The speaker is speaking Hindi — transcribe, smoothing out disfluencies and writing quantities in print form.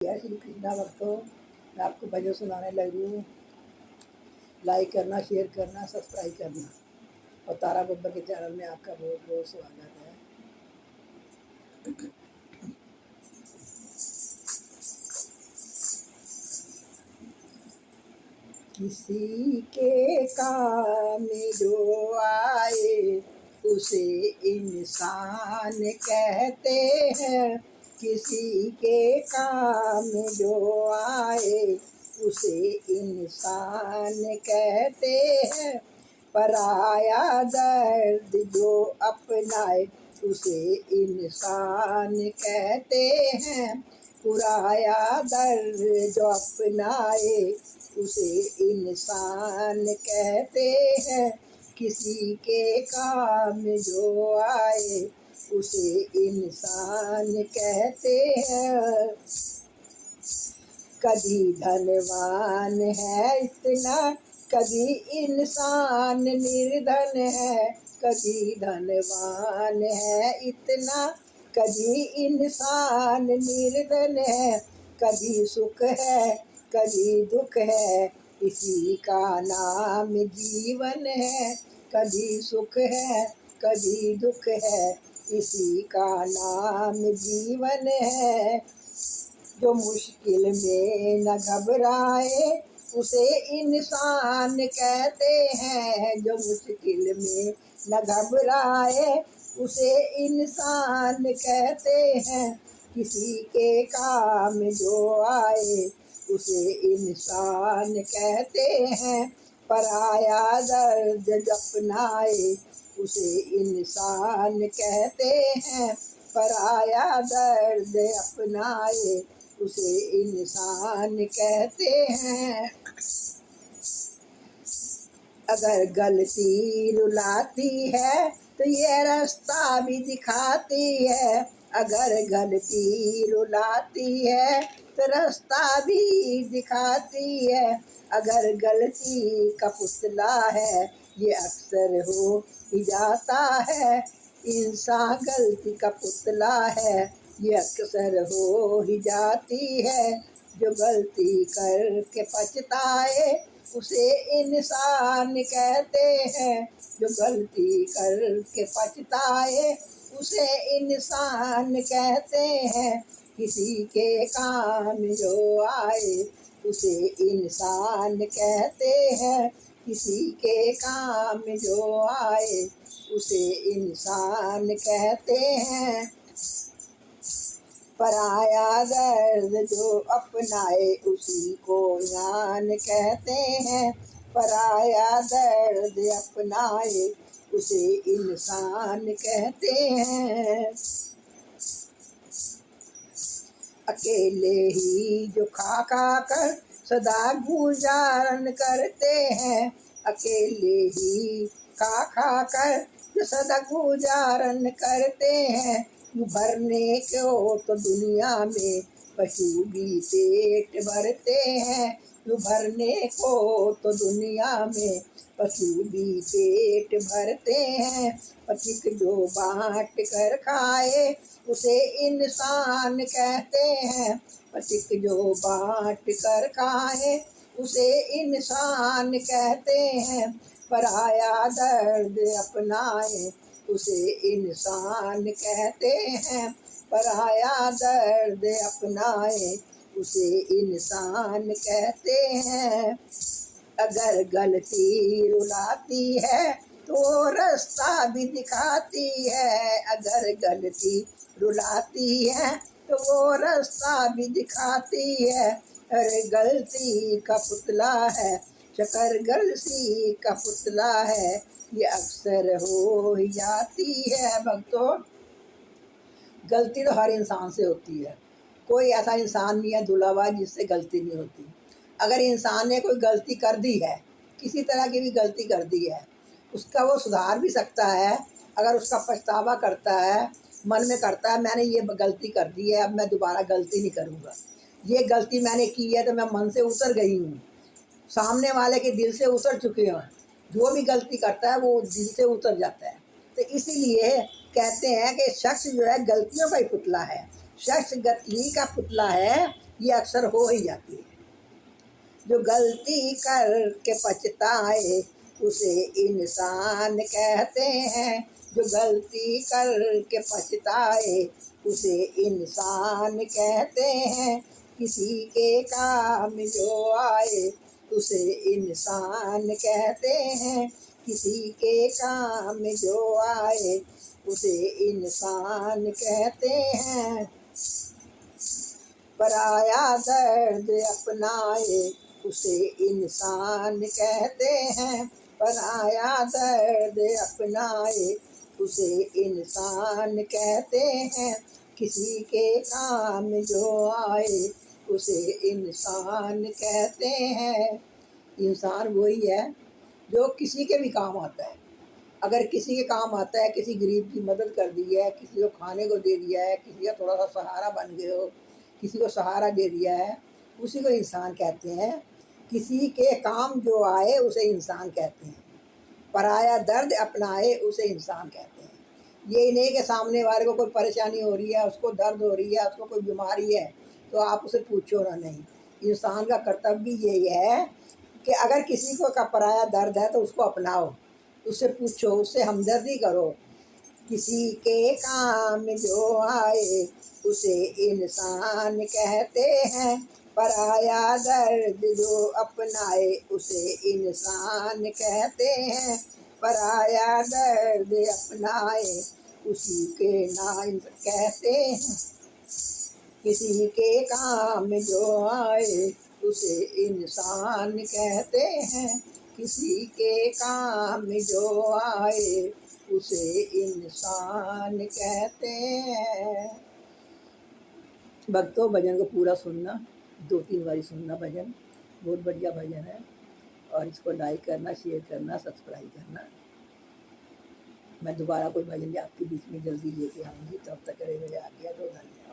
जय श्री कृष्णा भक्तों, मैं आपको भजन सुनाने लगी हूँ। लाइक करना, शेयर करना, सब्सक्राइब करना और तारा बब्बर के चैनल में आपका बहुत बहुत स्वागत है। किसी के काम में जो आए उसे इंसान कहते हैं। किसी के काम में जो आए उसे इंसान कहते हैं। पराया दर्द जो अपनाए उसे इंसान कहते हैं। पुराया दर्द जो अपनाए उसे इंसान कहते हैं। किसी के काम जो आए उसे इंसान कहते हैं। कभी धनवान है इतना, कभी इंसान निर्धन है। कभी धनवान है इतना, कभी इंसान निर्धन है। कभी सुख है, कभी दुख है, इसी का नाम जीवन है। कभी सुख है, कभी दुख है, इसी का नाम जीवन है। जो मुश्किल में न घबराए उसे इंसान कहते हैं। जो मुश्किल में न घबराए उसे इंसान कहते हैं। किसी के काम जो आए उसे इंसान कहते हैं। पराया दर्द अपनाए उसे इंसान कहते हैं। पराया दर्द अपनाए उसे इंसान कहते हैं। अगर गलती रुलाती है तो ये रास्ता भी दिखाती है। अगर गलती रुलाती है तो रास्ता भी दिखाती है। अगर गलती का पुतला है ये अक्सर हो ही जाता है। इंसान गलती का पुतला है ये अक्सर हो ही जाती है। जो गलती करके पछताए उसे इंसान कहते हैं। जो गलती करके पछताए उसे इंसान कहते हैं। किसी के काम जो आए उसे इंसान कहते हैं। किसी के काम जो आए उसे इंसान कहते हैं। पराया दर्द जो अपनाए उसी को जान कहते हैं। पराया दर्द अपनाए उसे इंसान कहते हैं। अकेले ही जो खा कर सदा गुजारन करते हैं। अकेले ही खा कर जो सदा गुजारन करते हैं। भरने को तो दुनिया में पशु भी पेट भरते हैं। भरने को तो दुनिया में पशु भी पेट भरते हैं। पथिक जो बांट कर खाए उसे इंसान कहते हैं। पथिक जो बांट कर खाए उसे इंसान कहते हैं। पराया दर्द अपनाए उसे इंसान कहते हैं। पराया दर्द अपनाए उसे इंसान कहते हैं। अगर गलती रुलाती है तो रास्ता भी दिखाती है। अगर गलती रुलाती है तो वो रास्ता भी दिखाती है। अरे गलती का पुतला है, शकर गलती का पुतला है, ये अक्सर हो ही जाती है। भक्तों, गलती तो हर इंसान से होती है। कोई ऐसा इंसान नहीं है धुला हुआ जिससे गलती नहीं होती। अगर इंसान ने कोई गलती कर दी है, किसी तरह की भी गलती कर दी है, उसका वो सुधार भी सकता है। अगर उसका पछतावा करता है, मन में करता है मैंने ये गलती कर दी है, अब मैं दोबारा गलती नहीं करूँगा, ये गलती मैंने की है तो मैं मन से उतर गई हूँ, सामने वाले के दिल से उतर चुके हैं। जो भी गलती करता है वो दिल से उतर जाता है। तो इसीलिए कहते हैं कि शख्स जो है गलतियों का ही पुतला है। शख्स गलती का पुतला है ये अक्सर हो ही जाती है। जो गलती करके पछताए उसे इंसान कहते हैं। जो गलती करके पछताए उसे इंसान कहते हैं। किसी के काम जो आए उसे इंसान कहते हैं। किसी के काम जो आए उसे इंसान कहते हैं। पराया दर्द अपनाए उसे इंसान कहते हैं। पराया दर्द अपनाए उसे इंसान कहते हैं। किसी के काम जो आए उसे इंसान कहते हैं। इंसान वही है जो किसी के भी काम आता है। अगर किसी के काम आता है, किसी गरीब की मदद कर दी है, किसी को खाने को दे दिया है, किसी का थोड़ा सा सहारा बन गए हो, किसी को सहारा दे दिया है, उसी को इंसान कहते हैं। किसी के काम जो आए उसे इंसान कहते हैं। पराया दर्द अपनाए उसे इंसान कहते हैं। ये नहीं कि सामने वाले को कोई परेशानी हो रही है, उसको दर्द हो रही है, उसको कोई बीमारी है तो आप उसे पूछो ना, नहीं। इंसान का कर्तव्य यही है कि अगर किसी को का पराया दर्द है तो उसको अपनाओ, उससे पूछो, उससे हमदर्दी करो। किसी के काम जो आए उसे इंसान कहते हैं। पराया दर्द जो अपनाए उसे इंसान कहते हैं। पराया दर्द अपनाए उसी के नाम कहते हैं। किसी के काम जो आए उसे इंसान कहते हैं। किसी के काम जो आए उसे इंसान कहते हैं। भक्तों, भजन को पूरा सुनना, 2-3 बारी सुनना भजन, बहुत बढ़िया भजन है। और इसको लाइक करना, शेयर करना, सब्सक्राइब करना। मैं दोबारा कोई भजन आपके बीच में जल्दी लेके आऊँगी, तब तक रहे मेरे आज्ञा दो। धन्यवाद।